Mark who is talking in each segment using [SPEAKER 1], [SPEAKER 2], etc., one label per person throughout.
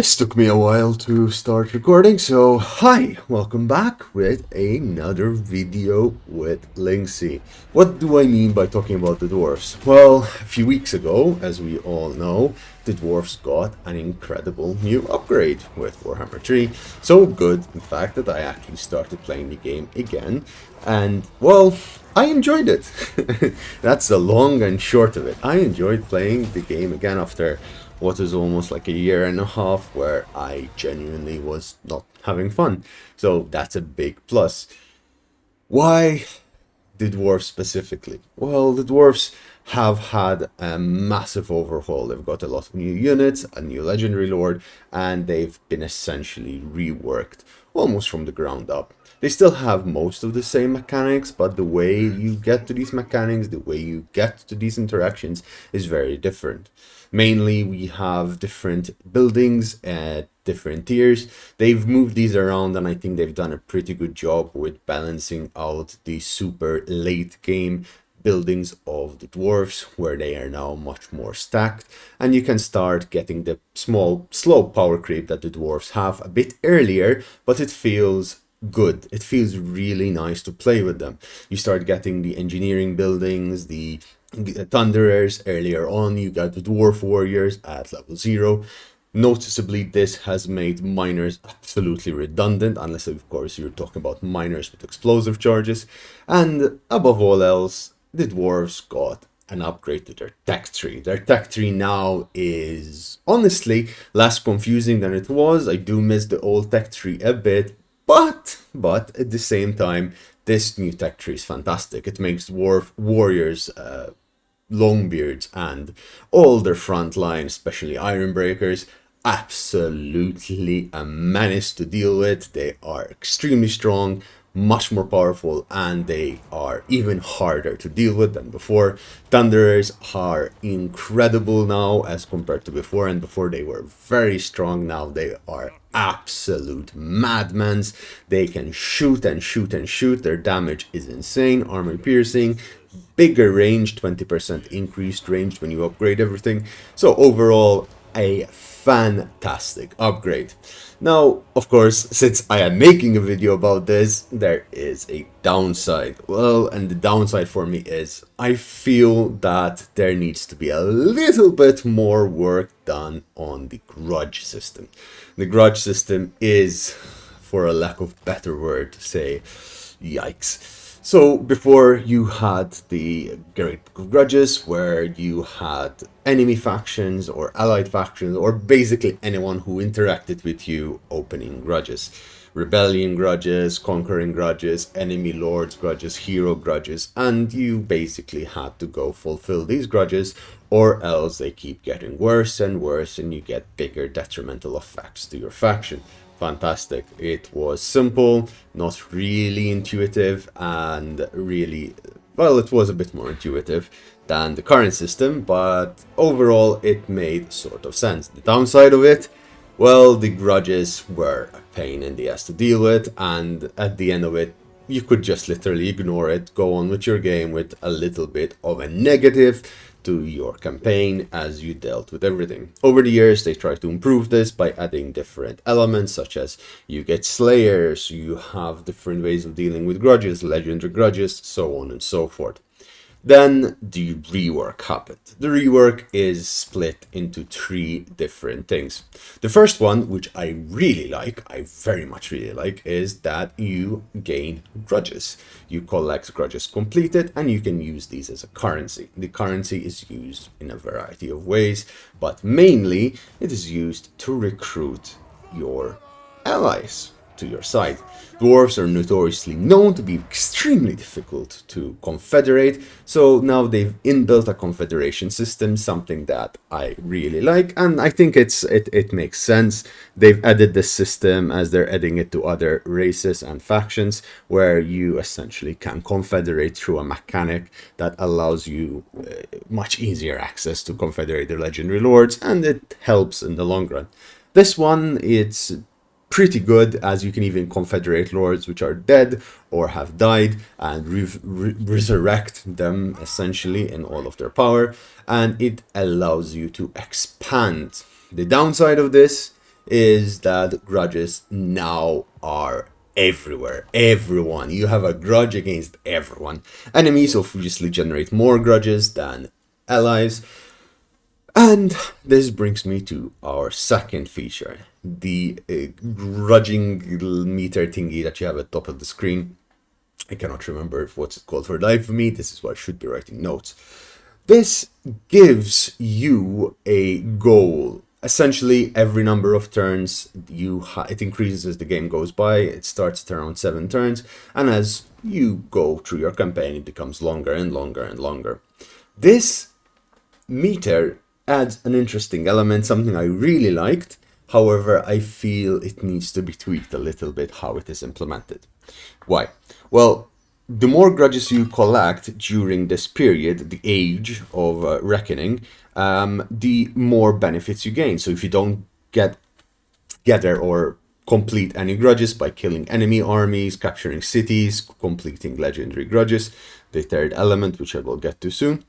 [SPEAKER 1] This took me a while to start recording, so hi, welcome back with another video with Linksi. What do I mean by talking about the Dwarfs? Well, a few weeks ago, as we all know, the Dwarfs got an incredible new upgrade with Warhammer 3. So good, in fact, that I actually started playing the game again, and well, I enjoyed it. That's the long and short of it. I enjoyed playing the game again after what is almost like a year and a half where I genuinely was not having fun. So that's a big plus. Why the Dwarfs specifically? Well, the Dwarfs have had a massive overhaul. They've got a lot of new units, a new legendary lord, and they've been essentially reworked almost from the ground up. They still have most of the same mechanics, but the way you get to these mechanics, the way you get to these interactions is very different. Mainly, we have different buildings at different tiers. They've moved these around, and I think they've done a pretty good job with balancing out the super late game buildings of the Dwarfs, where they are now much more stacked, and you can start getting the small, slow power creep that the Dwarfs have a bit earlier, but it feels good. It feels really nice to play with them. You start getting the engineering buildings, the Thunderers earlier on. You got the Dwarf Warriors at level 0. Noticeably, this has made miners absolutely redundant, unless of course you're talking about miners with explosive charges. And above all else, the Dwarves got an upgrade to their tech tree. Their tech tree now is honestly less confusing than it was. I do miss the old tech tree a bit, but at the same time, this new tech tree is fantastic. It makes dwarf warriors, longbeards, and all their front line, especially Ironbreakers, absolutely a menace to deal with. They are extremely strong, much more powerful, and they are even harder to deal with than before. Thunderers are incredible now as compared to before, and before they were very strong. Now they are absolute madmans. They can shoot and shoot and shoot. Their damage is insane. Armor piercing, bigger range, 20% increased range when you upgrade everything. So overall, a fantastic upgrade. Now, of course, since I am making a video about this, there is a downside. Well, and the downside for me is I feel that there needs to be a little bit more work done on the grudge system. The grudge system is, for a lack of better word to say, yikes. So before you had the Great Grudges, where you had enemy factions or allied factions, or basically anyone who interacted with you opening grudges. Rebellion grudges, conquering grudges, enemy lords grudges, hero grudges, and you basically had to go fulfill these grudges, or else they keep getting worse and worse and you get bigger detrimental effects to your faction. Fantastic. It was simple, not really intuitive, and really, well, it was a bit more intuitive than the current system, but overall it made sort of sense. The downside of it, well, the grudges were a pain in the ass to deal with, and at the end of it, you could just literally ignore it, go on with your game with a little bit of a negative to your campaign as you dealt with everything. Over the years, they tried to improve this by adding different elements, such as you get slayers, you have different ways of dealing with grudges, legendary grudges, so on and so forth. Then the rework happened. The rework is split into 3 different things. The first one, which I really like, I very much really like, is that you gain grudges. You collect grudges completed and you can use these as a currency. The currency is used in a variety of ways, but mainly it is used to recruit your allies to your side. Dwarves are notoriously known to be extremely difficult to confederate, so now they've inbuilt a confederation system, something that I really like, and I think it makes sense. They've added this system as they're adding it to other races and factions, where you essentially can confederate through a mechanic that allows you much easier access to confederated legendary lords, and it helps in the long run. This one, it's pretty good, as you can even confederate lords which are dead or have died and resurrect them essentially in all of their power, and it allows you to expand. The downside of this is that grudges now are everywhere. Everyone. You have a grudge against everyone. Enemies obviously generate more grudges than allies. And this brings me to our second feature, the grudging meter thingy that you have at the top of the screen. I cannot remember what's it called for the life of me. This is why I should be writing notes. This gives you a goal. Essentially, every number of turns, it increases as the game goes by. It starts at around 7 turns, and as you go through your campaign, it becomes longer and longer and longer. This meter adds an interesting element, something I really liked. However, I feel it needs to be tweaked a little bit how it is implemented. Why? Well, the more grudges you collect during this period, the age of reckoning, the more benefits you gain. So if you don't gather or complete any grudges by killing enemy armies, capturing cities, completing legendary grudges, the third element, which I will get to soon,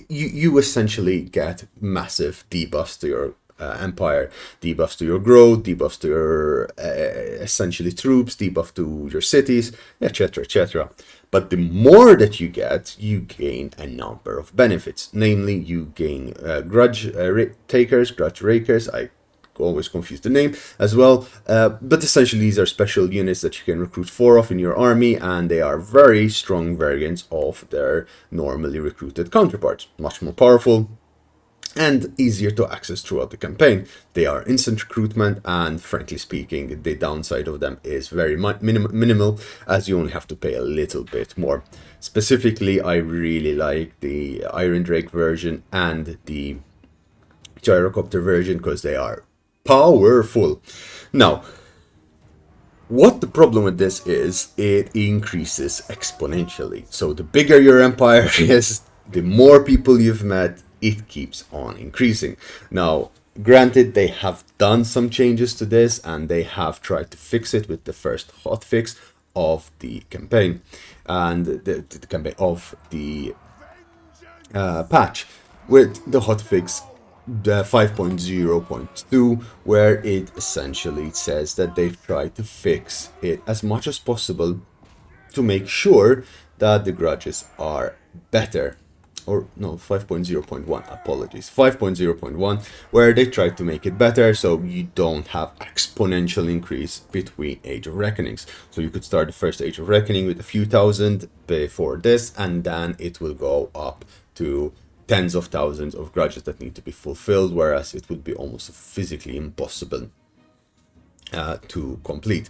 [SPEAKER 1] you essentially get massive debuffs to your empire, debuffs to your growth, debuffs to your essentially troops, debuff to your cities, etc., etc. But the more that you get, you gain a number of benefits. Namely, you gain grudge takers, grudge rakers. I always confuse the name as well, but essentially these are special units that you can recruit 4 of in your army, and they are very strong variants of their normally recruited counterparts. Much more powerful and easier to access throughout the campaign. They are instant recruitment, and frankly speaking, the downside of them is very minimal, as you only have to pay a little bit more. Specifically, I really like the Iron Drake version and the Gyrocopter version because they are powerful. Now, what the problem with this is, it increases exponentially. So the bigger your empire is, the more people you've met, it keeps on increasing. Now, granted, they have done some changes to this, and they have tried to fix it with the first hotfix of the campaign, and the campaign of the patch, with the hotfix the 5.0.2, where it essentially says that they've tried to fix it as much as possible to make sure that the grudges are better. Or no, 5.0.1, apologies, 5.0.1, where they tried to make it better so you don't have exponential increase between Age of Reckonings. So you could start the first Age of Reckoning with a few thousand before this, and then it will go up to tens of thousands of grudges that need to be fulfilled, whereas it would be almost physically impossible to complete.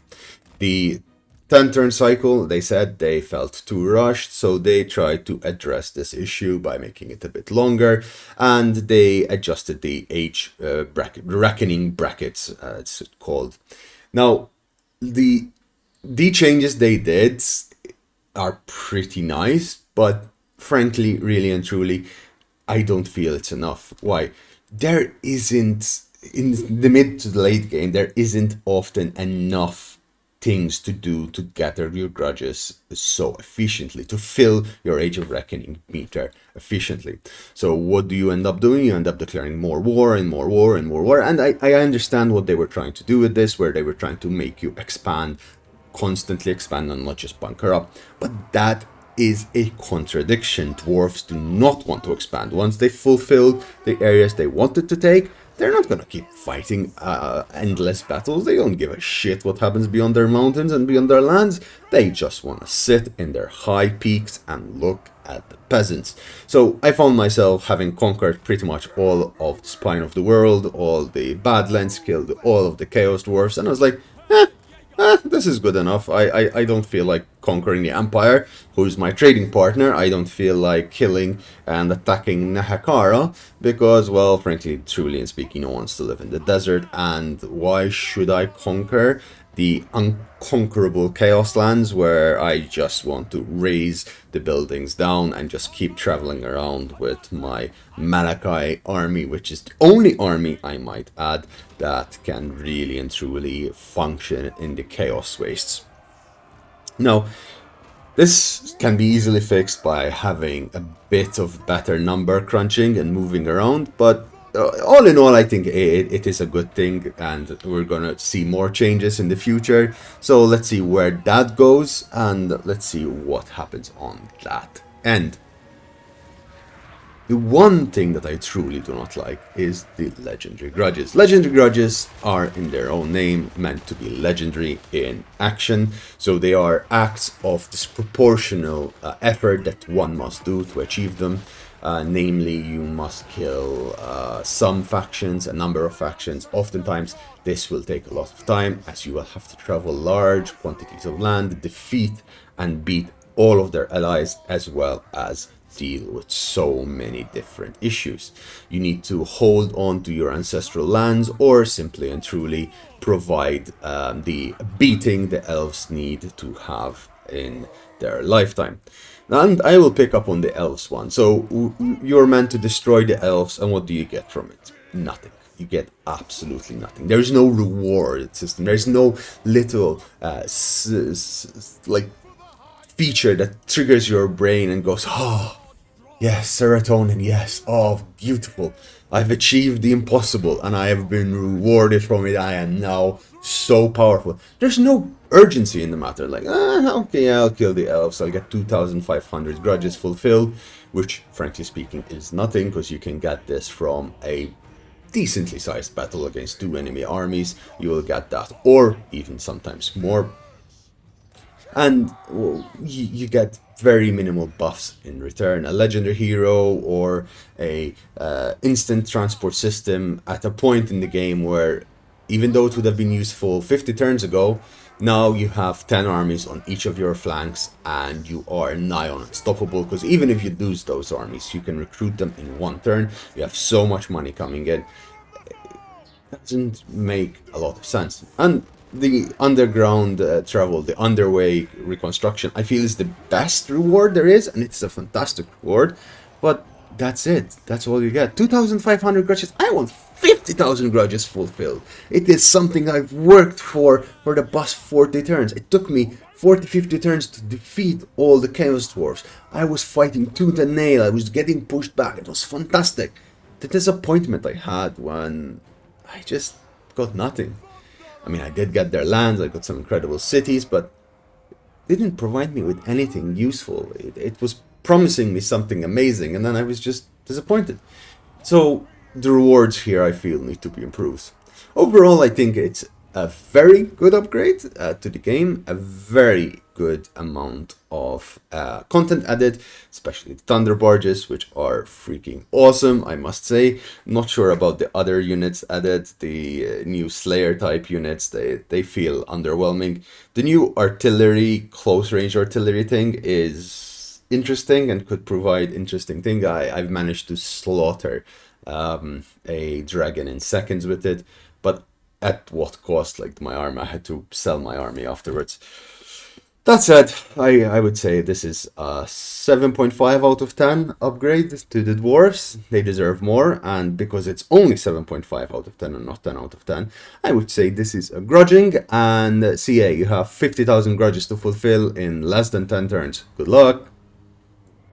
[SPEAKER 1] The 10-turn cycle, they said they felt too rushed, so they tried to address this issue by making it a bit longer, and they adjusted the age reckoning brackets, it's called. Now, the changes they did are pretty nice, but frankly, really and truly, I don't feel it's enough. Why? There isn't, in the mid to the late game, there isn't often enough things to do to gather your grudges so efficiently, to fill your Age of Reckoning meter efficiently. So what do you end up doing? You end up declaring more war and more war and more war. And I understand what they were trying to do with this, where they were trying to make you expand, constantly expand, and not just bunker up. But that is a contradiction. Dwarfs do not want to expand. Once they fulfilled the areas they wanted to take, they're not gonna keep fighting endless battles. They don't give a shit what happens beyond their mountains and beyond their lands. They just want to sit in their high peaks and look at the peasants. So I found myself having conquered pretty much all of the Spine of the World, all the Badlands, killed all of the Chaos Dwarfs, and I was like, this is good enough. I don't feel like conquering the Empire, who's my trading partner. I don't feel like killing and attacking Nahakara, because, well, frankly, truly and speaking, no one wants to live in the desert, and why should I conquer the unconquerable Chaos Lands, where I just want to raise the buildings down and just keep traveling around with my Malachi army, which is the only army, I might add, that can really and truly function in the Chaos Wastes. Now, this can be easily fixed by having a bit of better number crunching and moving around, but all in all, I think it is a good thing, and we're gonna see more changes in the future. So let's see where that goes, and let's see what happens on that end. The one thing that I truly do not like is the legendary grudges. Legendary grudges are, in their own name, meant to be legendary in action. So they are acts of disproportional effort that one must do to achieve them. Namely, you must kill some factions, a number of factions. Oftentimes, this will take a lot of time, as you will have to travel large quantities of land, defeat and beat all of their allies, as well as deal with so many different issues. You need to hold on to your ancestral lands, or simply and truly provide the beating the elves need to have in their lifetime. And I will pick up on the elves one. So you're meant to destroy the elves, and what do you get from it? Nothing. You get absolutely nothing. There is no reward system. There is no little like feature that triggers your brain and goes, oh, yes, serotonin, yes, oh, beautiful. I've achieved the impossible and I have been rewarded from it. I am now so powerful. There's no urgency in the matter. Like, okay, I'll kill the elves. I'll get 2,500 grudges fulfilled, which, frankly speaking, is nothing, because you can get this from a decently sized battle against 2 enemy armies. You will get that, or even sometimes more. And well, you get very minimal buffs in return. A legendary hero or a instant transport system at a point in the game where, even though it would have been useful 50 turns ago, now you have 10 armies on each of your flanks and you are nigh on unstoppable, because even if you lose those armies, you can recruit them in 1 turn. You have so much money coming in. It doesn't make a lot of sense. And the underground travel, the underway reconstruction, I feel is the best reward there is, and it's a fantastic reward, but that's it. That's all you get. 2,500 grudges. I want 50,000 grudges fulfilled. It is something I've worked for the past 40 turns. It took me 40-50 turns to defeat all the Chaos Dwarfs. I was fighting tooth and nail. I was getting pushed back. It was fantastic. The disappointment I had when I just got nothing. I mean, I did get their lands, I got some incredible cities, but it didn't provide me with anything useful. It was promising me something amazing, and then I was just disappointed. So the rewards here, I feel, need to be improved. Overall, I think it's a very good upgrade to the game, a very good amount of content added, especially the Thunder Barges, which are freaking awesome, I must say. Not sure about the other units added, the new Slayer type units, they feel underwhelming. The new artillery, close range artillery thing is interesting and could provide interesting thing. I've managed to slaughter a dragon in seconds with it, but at what cost? Like my army, I had to sell my army afterwards. That said, I would say this is a 7.5 out of 10 upgrade to the Dwarfs. They deserve more, and because it's only 7.5 out of 10 and not 10 out of 10, I would say this is a Grudging, and CA, you have 50,000 grudges to fulfill in less than 10 turns. Good luck!